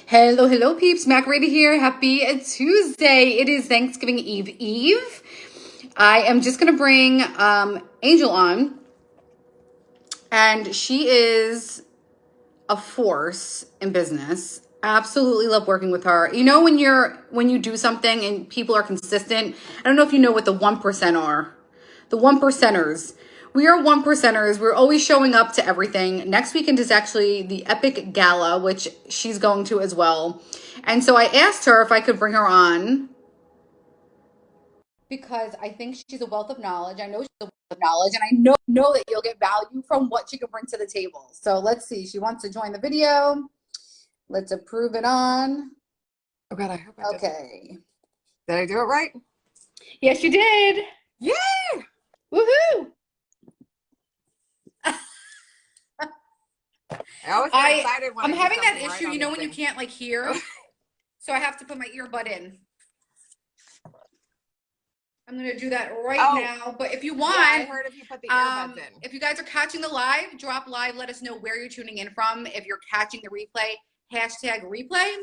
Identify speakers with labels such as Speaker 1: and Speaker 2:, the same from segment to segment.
Speaker 1: Hello, hello, peeps. Mac Rady here. Happy Tuesday. It is Thanksgiving Eve. I am just going to bring Angel on, and she is a force in business. Absolutely love working with her. You know, when you do something and people are consistent. I don't know if you know what the 1% are. The one percenters. We are one percenters. We're always showing up to everything. Next weekend is actually the Epic Gala, which she's going to as well. And so I asked her if I could bring her on because I think she's a wealth of knowledge. I know she's a wealth of knowledge, and I know that you'll get value from what she can bring to the table. So let's see. She wants to join the video. Let's approve it on.
Speaker 2: Oh God, I hope I did.
Speaker 1: Okay.
Speaker 2: Did I do it right?
Speaker 1: Yes, you did.
Speaker 2: Yay!
Speaker 1: Woohoo!
Speaker 2: I always get excited when
Speaker 1: I'm
Speaker 2: I do
Speaker 1: having that
Speaker 2: something right
Speaker 1: issue,
Speaker 2: on
Speaker 1: you know,
Speaker 2: this
Speaker 1: when you
Speaker 2: thing.
Speaker 1: can't like hear. So I have to put my earbud in. I'm gonna do that right now. But if you want,
Speaker 2: yeah, I heard if you put the earbuds in.
Speaker 1: If you guys are catching the live, drop live. Let us know where you're tuning in from. If you're catching the replay, hashtag replay.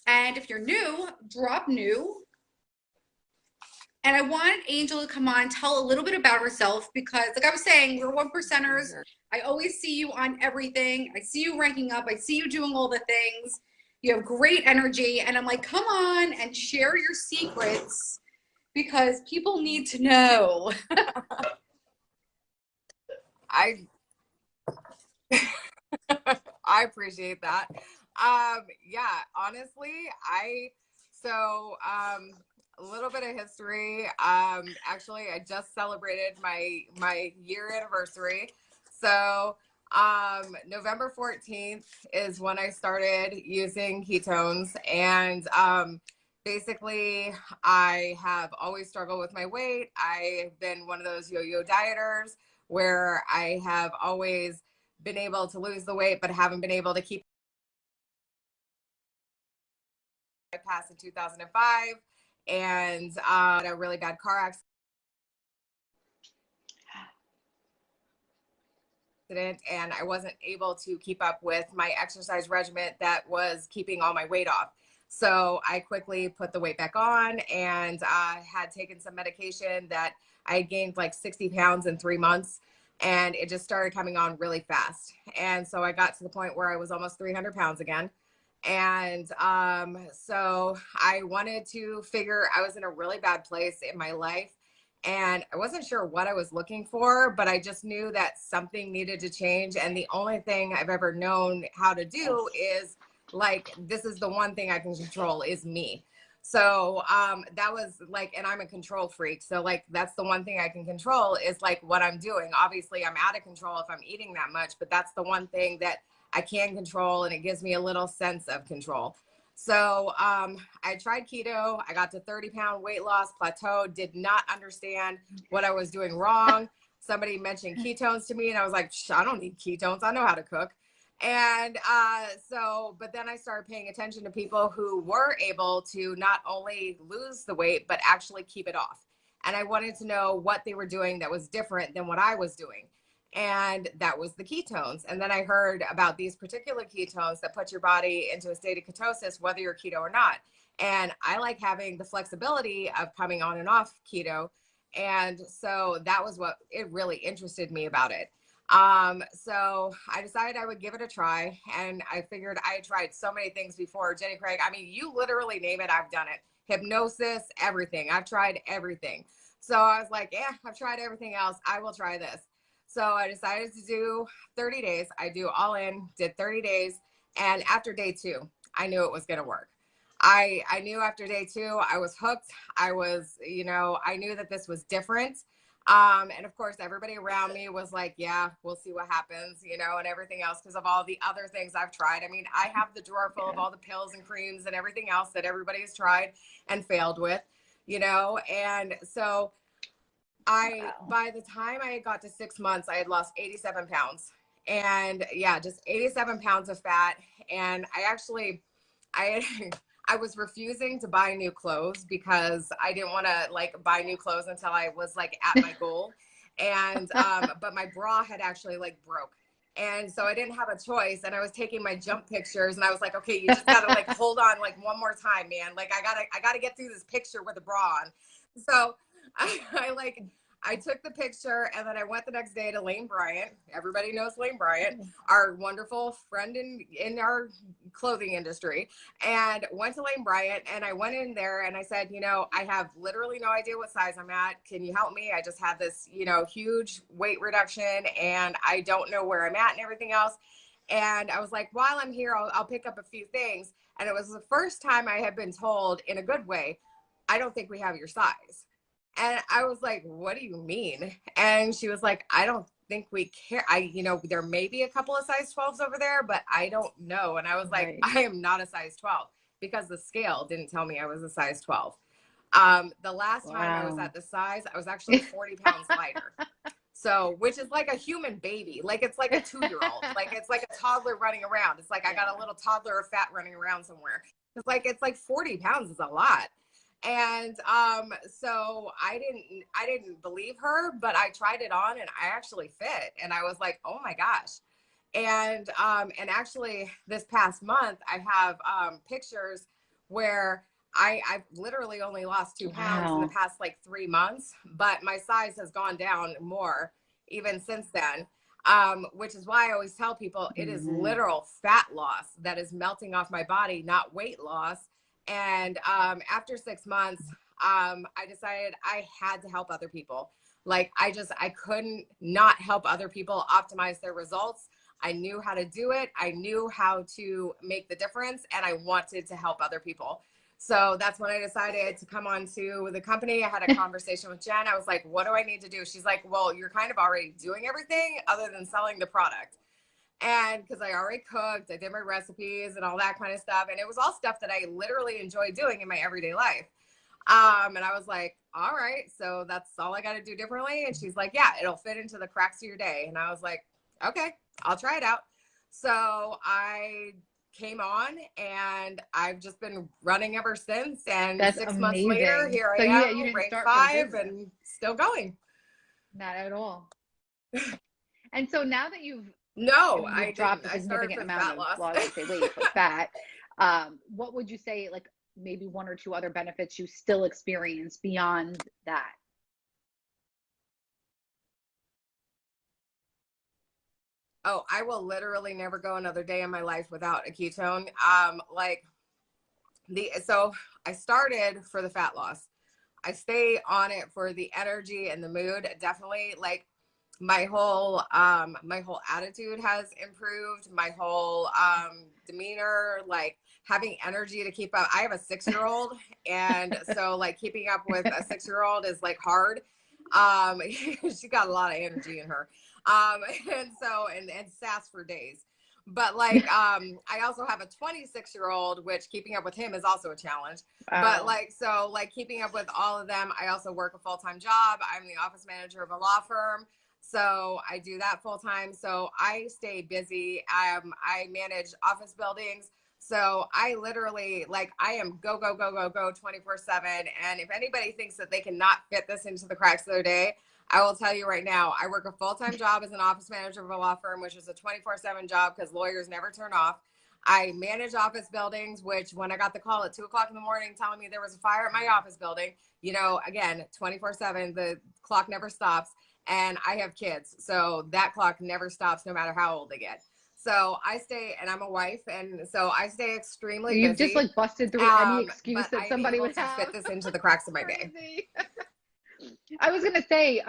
Speaker 1: And if you're new, drop new. And I wanted Angel to come on, tell a little bit about herself because, like I was saying, we're one percenters. I always see you on everything. I see you ranking up. I see you doing all the things. You have great energy. And I'm like, come on and share your secrets because people need to know.
Speaker 2: I appreciate that. Yeah, honestly, a little bit of history. Actually, I just celebrated my year anniversary. So, November 14th is when I started using ketones, and basically, I have always struggled with my weight. I've been one of those yo-yo dieters where I have always been able to lose the weight, but haven't been able to keep. I passed in 2005 and had a really bad car accident, and I wasn't able to keep up with my exercise regimen that was keeping all my weight off. So I quickly put the weight back on and had taken some medication that I gained like 60 pounds in 3 months. And it just started coming on really fast. And so I got to the point where I was almost 300 pounds again. And so I wanted to figure I was in a really bad place in my life. And I wasn't sure what I was looking for, but I just knew that something needed to change. And the only thing I've ever known how to do is like, this is the one thing I can control is me. So that was like, and I'm a control freak. So like, that's the one thing I can control is like what I'm doing. Obviously, I'm out of control if I'm eating that much, but that's the one thing that I can control, and it gives me a little sense of control. So I tried keto. I got to 30-pound weight loss plateau, did not understand what I was doing wrong. Somebody mentioned ketones to me, and I was like, I don't need ketones. I know how to cook. And but then I started paying attention to people who were able to not only lose the weight, but actually keep it off. And I wanted to know what they were doing that was different than what I was doing. And that was the ketones. And then I heard about these particular ketones that put your body into a state of ketosis, whether you're keto or not. And I like having the flexibility of coming on and off keto. And so that was what it really interested me about it. So I decided I would give it a try. And I figured I had tried so many things before. Jenny Craig, I mean, you literally name it, I've done it. Hypnosis, everything. I've tried everything. So I was like, yeah, I've tried everything else. I will try this. So I decided to do 30 days. I do all in, did 30 days. And after day 2, I knew it was going to work. I knew after day 2, I was hooked. I was, I knew that this was different. And of course, everybody around me was like, yeah, we'll see what happens, and everything else because of all the other things I've tried. I mean, I have the drawer full of all the pills and creams and everything else that everybody has tried and failed with, and so by the time I got to 6 months, I had lost 87 pounds. And yeah, just 87 pounds of fat. And I I was refusing to buy new clothes because I didn't want to like buy new clothes until I was like at my goal. And, but my bra had actually like broke. And so I didn't have a choice. And I was taking my jump pictures and I was like, okay, you just gotta like hold on like one more time, man. Like I gotta get through this picture with a bra on. So I took the picture and then I went the next day to Lane Bryant. Everybody knows Lane Bryant, our wonderful friend in our clothing industry, and went to Lane Bryant. And I went in there and I said, you know, I have literally no idea what size I'm at. Can you help me? I just had this, you know, huge weight reduction and I don't know where I'm at and everything else. And I was like, while I'm here, I'll pick up a few things. And it was the first time I had been told in a good way, I don't think we have your size. And I was like, what do you mean? And she was like, I don't think we care. You know, there may be a couple of size 12s over there, but I don't know. And I was like, I am not a size 12 because the scale didn't tell me I was a size 12. The last time I was at the size, I was actually 40 pounds lighter. So, which is like a human baby. Like, it's like a 2-year-old. Like, it's like a toddler running around. It's like I got a little toddler of fat running around somewhere. It's like 40 pounds is a lot. And so I didn't believe her, but I tried it on and I actually fit. And I was like, oh my gosh. And actually this past month I have pictures where I've literally only lost 2 pounds in the past like 3 months, but my size has gone down more even since then. Which is why I always tell people it is literal fat loss that is melting off my body, not weight loss. And after 6 months, I decided I had to help other people. Like I couldn't not help other people optimize their results. I knew how to do it. I knew how to make the difference and I wanted to help other people. So that's when I decided to come on to the company. I had a conversation with Jen. I was like, what do I need to do? She's like, well, you're kind of already doing everything other than selling the product. And because I already cooked, I did my recipes and all that kind of stuff. And it was all stuff that I literally enjoy doing in my everyday life. And I was like, all right, so that's all I got to do differently. And she's like, yeah, it'll fit into the cracks of your day. And I was like, okay, I'll try it out. So I came on and I've just been running ever since. And
Speaker 3: That's
Speaker 2: 6
Speaker 3: amazing.
Speaker 2: months later, here
Speaker 3: so
Speaker 2: I am,
Speaker 3: you didn't
Speaker 2: rank
Speaker 3: start
Speaker 2: 5 and still going.
Speaker 3: Not at all. And so now that you've
Speaker 2: I
Speaker 3: dropped
Speaker 2: didn't.
Speaker 3: a
Speaker 2: I started
Speaker 3: significant
Speaker 2: for
Speaker 3: amount
Speaker 2: fat
Speaker 3: of,
Speaker 2: loss.
Speaker 3: well, I would say weight, but fat, what would you say, like maybe 1 or 2 other benefits you still experience beyond that?
Speaker 2: Oh, I will literally never go another day in my life without a ketone. So I started for the fat loss. I stay on it for the energy and the mood. Definitely, like my whole attitude has improved. My whole demeanor, like having energy to keep up. I have a 6-year-old, and so like keeping up with a 6-year-old is like hard. She got a lot of energy in her. And so and sass for days. But like I also have a 26-year-old, which keeping up with him is also a challenge. But like so like keeping up with all of them, I also work a full-time job. I'm the office manager of a law firm. So I do that full time. So I stay busy. I manage office buildings. So I literally like I am go 24/7. And if anybody thinks that they cannot fit this into the cracks of their day, I will tell you right now, I work a full-time job as an office manager of a law firm, which is a 24/7 job because lawyers never turn off. I manage office buildings, which when I got the call at 2:00 in the morning telling me there was a fire at my office building, you know, again, 24/7, the clock never stops. And I have kids, so that clock never stops no matter how old they get. So I stay, and I'm a wife, and so I stay extremely
Speaker 3: You've
Speaker 2: busy.
Speaker 3: just like busted through any excuse that somebody would have.
Speaker 2: Fit this into the cracks of my day.
Speaker 3: I was gonna say,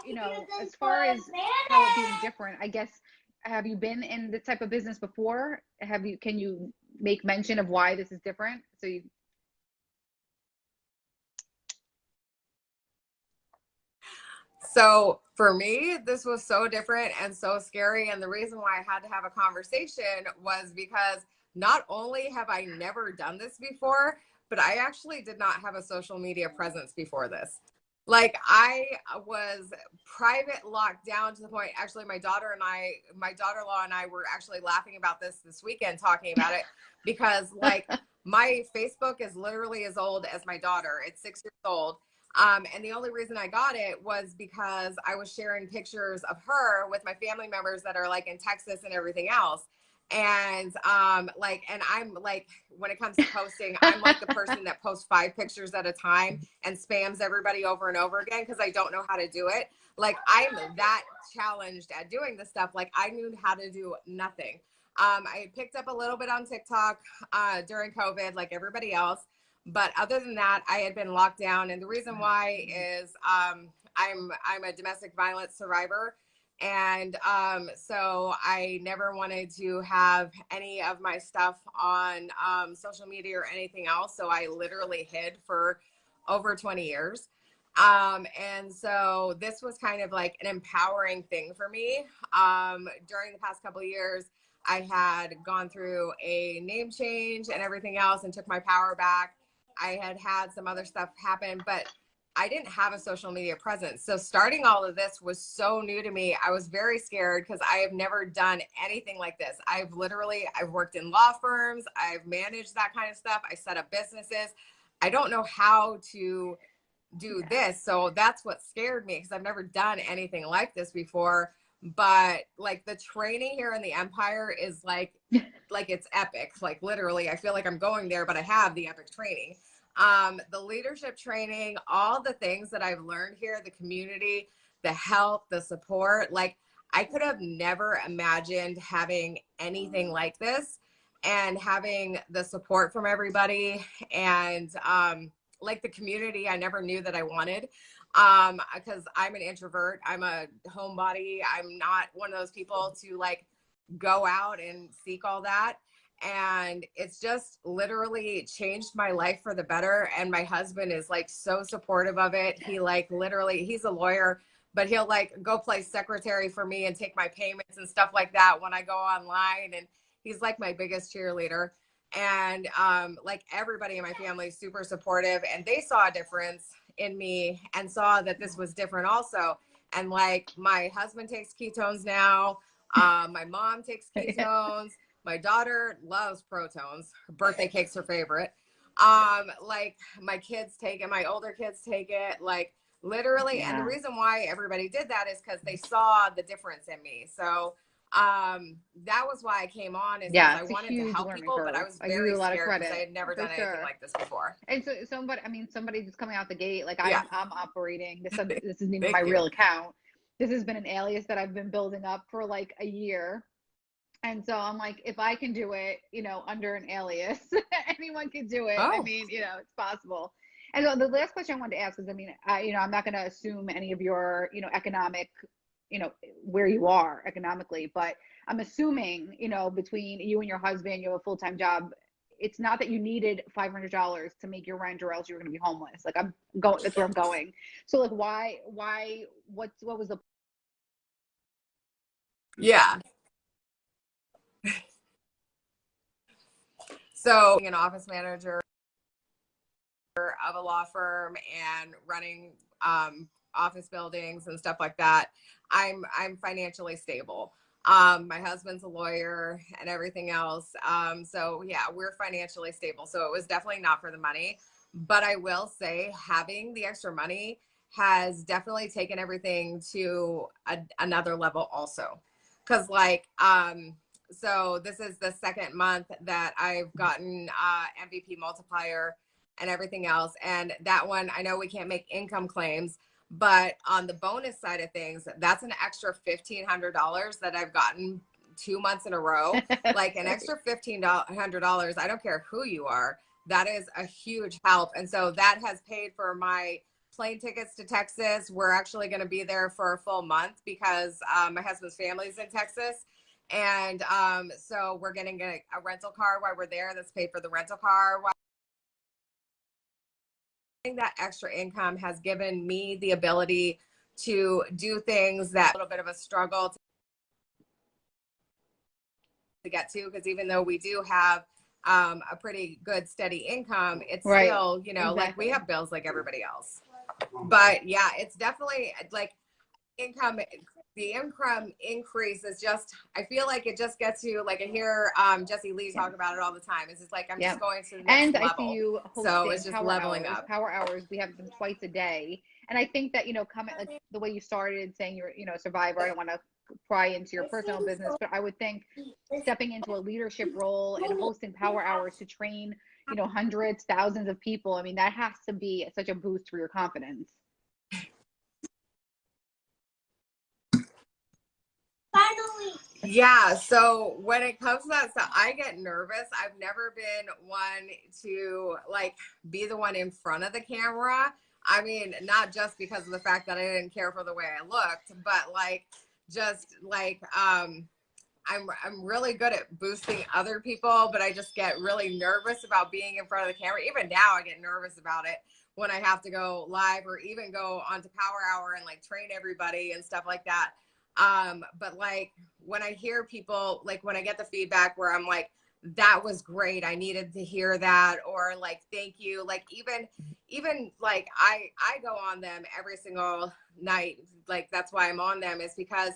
Speaker 3: you know, as far as how it being different, I guess, have you been in this type of business before? Can you make mention of why this is different?
Speaker 2: So for me, this was so different and so scary. And the reason why I had to have a conversation was because not only have I never done this before, but I actually did not have a social media presence before this. Like I was private locked down to the point, actually my daughter-in-law and I were actually laughing about this weekend, talking about it because like my Facebook is literally as old as my daughter. It's 6 years old. And the only reason I got it was because I was sharing pictures of her with my family members that are like in Texas and everything else. And like, and I'm like, when it comes to posting, I'm like the person that posts 5 pictures at a time and spams everybody over and over again because I don't know how to do it. Like, I'm that challenged at doing this stuff. Like, I knew how to do nothing. I picked up a little bit on TikTok during COVID, like everybody else. But other than that, I had been locked down. And the reason why is I'm a domestic violence survivor. And so I never wanted to have any of my stuff on social media or anything else. So I literally hid for over 20 years. And so this was kind of like an empowering thing for me. During the past couple of years, I had gone through a name change and everything else and took my power back. I had had some other stuff happen, but I didn't have a social media presence. So starting all of this was so new to me. I was very scared because I have never done anything like this. I've worked in law firms. I've managed that kind of stuff. I set up businesses. I don't know how to do this. So that's what scared me because I've never done anything like this before. But like the training here in the Empire is like it's epic. Like literally, I feel like I'm going there, but I have the epic training. The leadership training, all the things that I've learned here, the community, the help, the support, like I could have never imagined having anything like this and having the support from everybody and like the community I never knew that I wanted. Because I'm an introvert, I'm a homebody. I'm not one of those people to like go out and seek all that. And it's just literally changed my life for the better. And my husband is like so supportive of it. He like literally, he's a lawyer, but he'll like go play secretary for me and take my payments and stuff like that when I go online. And he's like my biggest cheerleader. And like everybody in my family is super supportive, and they saw a difference in me and saw that this was different also. And like my husband takes ketones now. My mom takes ketones. My daughter loves Protones. Her birthday cake's her favorite. Like my kids take it, my older kids take it, like literally. Yeah. And the reason why everybody did that is because they saw the difference in me. So that was why I came on, is because I wanted to help people, but I was very scared because I had never done anything like this before.
Speaker 3: And so somebody just coming out the gate, like I'm operating, this isn't even my real account. This has been an alias that I've been building up for like a year. And so I'm like, if I can do it, under an alias, anyone can do it. I mean, it's possible. And so the last question I wanted to ask is, I'm not going to assume any of your, economic, where you are economically, but I'm assuming, between you and your husband, you have a full-time job. It's not that you needed $500 to make your rent or else you were going to be homeless. Like that's where I'm going. So like, what was the?
Speaker 2: Yeah. So being an office manager of a law firm and running office buildings and stuff like that, I'm financially stable. My husband's a lawyer and everything else. So yeah, we're financially stable. So it was definitely not for the money, but I will say having the extra money has definitely taken everything to another level also. Cause like, so this is the second month that I've gotten MVP multiplier and everything else. And that one, I know we can't make income claims, but on the bonus side of things, that's an extra $1,500 that I've gotten 2 months in a row. Like an extra $1,500, I don't care who you are, that is a huge help. And so that has paid for my plane tickets to Texas. We're actually going to be there for a full month because my husband's family's in Texas. And so we're getting a rental car while we're there. That's paid for the rental car. That extra income has given me the ability to do things that a little bit of a struggle to get to, because even though we do have a pretty good steady income, it's still, like we have bills like everybody else. But yeah, it's definitely like income the income increase is just, I feel like it just gets you, like I hear Jesse Lee
Speaker 3: Yeah.
Speaker 2: talk about it all the time. It's just like, I'm
Speaker 3: Yeah.
Speaker 2: just going to the next
Speaker 3: And I see
Speaker 2: level.
Speaker 3: you
Speaker 2: So
Speaker 3: hosting
Speaker 2: it's just leveling up.
Speaker 3: power hours. We have them twice a day. And I think that, you know, coming like the way you started saying you're, you know, a survivor, I don't want to pry into your personal business, but I would think stepping into a leadership role and hosting power hours to train, you know, hundreds, thousands of people. I mean, that has to be such a boost for your confidence.
Speaker 2: Yeah, so when it comes to that stuff, I get nervous. I've never been one to like be the one in front of the camera. I mean, not just because of the fact that I didn't care for the way I looked, but like just like I'm really good at boosting other people, but I just get really nervous about being in front of the camera. Even now I get nervous about it when I have to go live or even go onto Power Hour and like train everybody and stuff like that. But like when I hear people, like when I get the feedback where I'm like, that was great, I needed to hear that, or like, thank you, like even like I go on them every single night, like that's why I'm on them, is because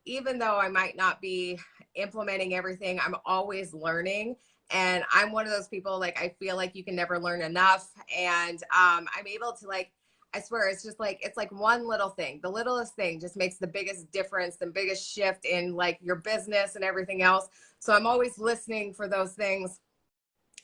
Speaker 2: even though I might not be implementing everything, I'm always learning. And I'm one of those people, like I feel like you can never learn enough. And I'm able to like, I swear, it's just like, it's like one little thing. The littlest thing just makes the biggest difference, the biggest shift in like your business and everything else. So I'm always listening for those things.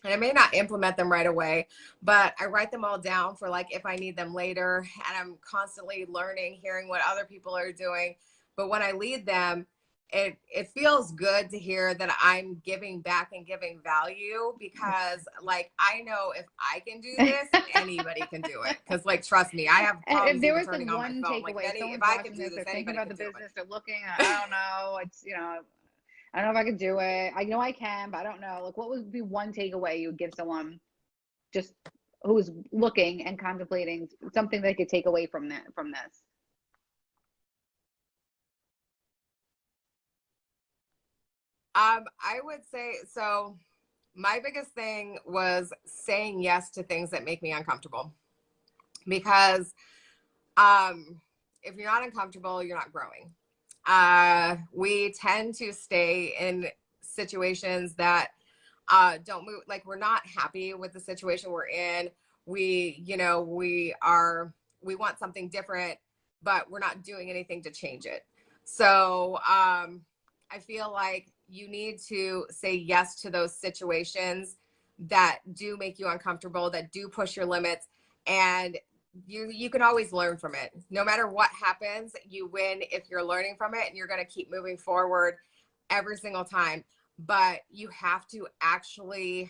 Speaker 2: And I may not implement them right away, but I write them all down for like if I need them later. And I'm constantly learning, hearing what other people are doing. But when I lead them, it feels good to hear that I'm giving back and giving value, because like I know if I can do this, anybody can do it. Because like trust me, I have
Speaker 3: And if
Speaker 2: problems
Speaker 3: there
Speaker 2: even
Speaker 3: was like
Speaker 2: turning on my
Speaker 3: one
Speaker 2: phone. Like
Speaker 3: takeaway,
Speaker 2: if
Speaker 3: someone's
Speaker 2: I can
Speaker 3: watching
Speaker 2: do
Speaker 3: this,
Speaker 2: this,
Speaker 3: they're thinking
Speaker 2: anybody
Speaker 3: about the
Speaker 2: can do
Speaker 3: business, they're looking, I don't know, it's, you know, I don't know if I can do it. I know I can, but I don't know. Like, what would be one takeaway you would give someone just who's looking and contemplating something they could take away from that, from this?
Speaker 2: I would say so. My biggest thing was saying yes to things that make me uncomfortable, because if you're not uncomfortable, you're not growing. We tend to stay in situations that don't move, like we're not happy with the situation we're in. We, you know, we want something different, but we're not doing anything to change it. So I feel like you need to say yes to those situations that do make you uncomfortable, that do push your limits, and you can always learn from it. No matter what happens, you win if you're learning from it, and you're going to keep moving forward every single time. But you have to actually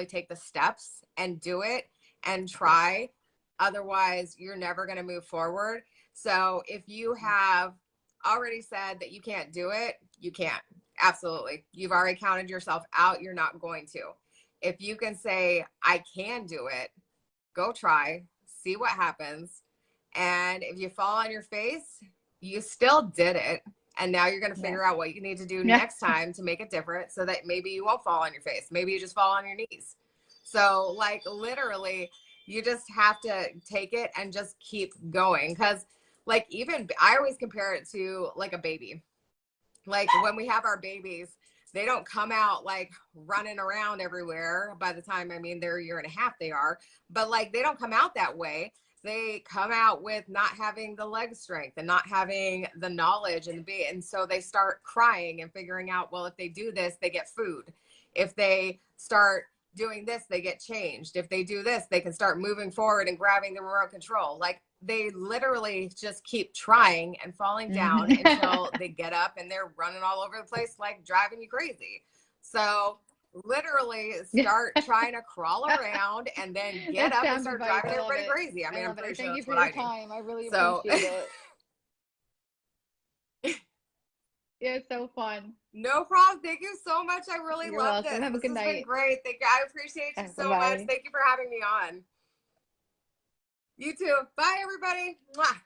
Speaker 2: take the steps and do it and try. Otherwise, you're never going to move forward. So if you have already said that you can't do it, you can't. Absolutely. You've already counted yourself out. You're not going to. If you can say, I can do it, go try, see what happens. And if you fall on your face, you still did it. And now you're going to
Speaker 3: Yeah.
Speaker 2: figure out what you need to do
Speaker 3: Yeah.
Speaker 2: next time to make it different, so that maybe you won't fall on your face. Maybe you just fall on your knees. So like literally, you just have to take it and just keep going. Cause like even I always compare it to like a baby. Like when we have our babies, they don't come out like running around everywhere by the time, I mean, they're a year and a half, they are, but like they don't come out that way. They come out with not having the leg strength and not having the knowledge and so they start crying and figuring out, well, if they do this, they get food. If they start doing this, they get changed. If they do this, they can start moving forward and grabbing the remote control. Like they literally just keep trying and falling down until they get up and they're running all over the place, like driving you crazy. So literally start trying to crawl around and then get
Speaker 3: That's
Speaker 2: up and
Speaker 3: sound
Speaker 2: start
Speaker 3: advice.
Speaker 2: driving
Speaker 3: I love
Speaker 2: everybody
Speaker 3: it.
Speaker 2: crazy. I
Speaker 3: I
Speaker 2: mean, I'm
Speaker 3: love
Speaker 2: pretty
Speaker 3: it.
Speaker 2: sure
Speaker 3: Thank you
Speaker 2: that's
Speaker 3: for
Speaker 2: what
Speaker 3: your
Speaker 2: I do.
Speaker 3: time. I really
Speaker 2: So
Speaker 3: appreciate it. Yeah, it's so fun.
Speaker 2: no problem. Thank you so much. I really
Speaker 3: You're
Speaker 2: loved
Speaker 3: welcome.
Speaker 2: it.
Speaker 3: Have a
Speaker 2: This
Speaker 3: good
Speaker 2: has been
Speaker 3: night.
Speaker 2: great. Thank you. I appreciate you so much.
Speaker 3: Bye-bye.
Speaker 2: Thank you for having me on. You too. Bye, everybody. Mwah.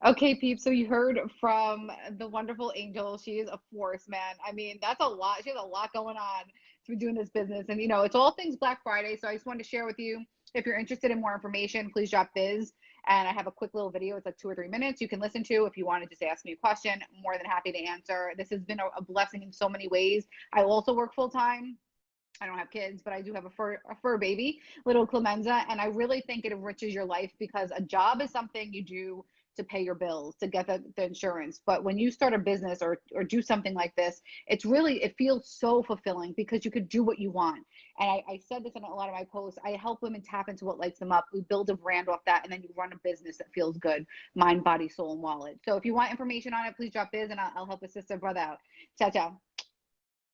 Speaker 3: Okay, peeps. So you heard from the wonderful Angel. She is a force, man. I mean, that's a lot. She has a lot going on to be doing this business. And, you know, it's all things Black Friday. So I just wanted to share with you If you're interested in more information, please drop Biz. And I have a quick little video. It's like 2 or 3 minutes you can listen to. If you want to just ask me a question, I'm more than happy to answer. This has been a blessing in so many ways. I also work full time. I don't have kids, but I do have a fur baby, little Clemenza, and I really think it enriches your life because a job is something you do to pay your bills, to get the insurance. But when you start a business or do something like this, it feels so fulfilling because you could do what you want. And I said this in a lot of my posts. I help women tap into what lights them up. We build a brand off that, and then you run a business that feels good, mind, body, soul, and wallet. So if you want information on it, please drop Biz, and I'll help a sister brother out. Ciao, ciao.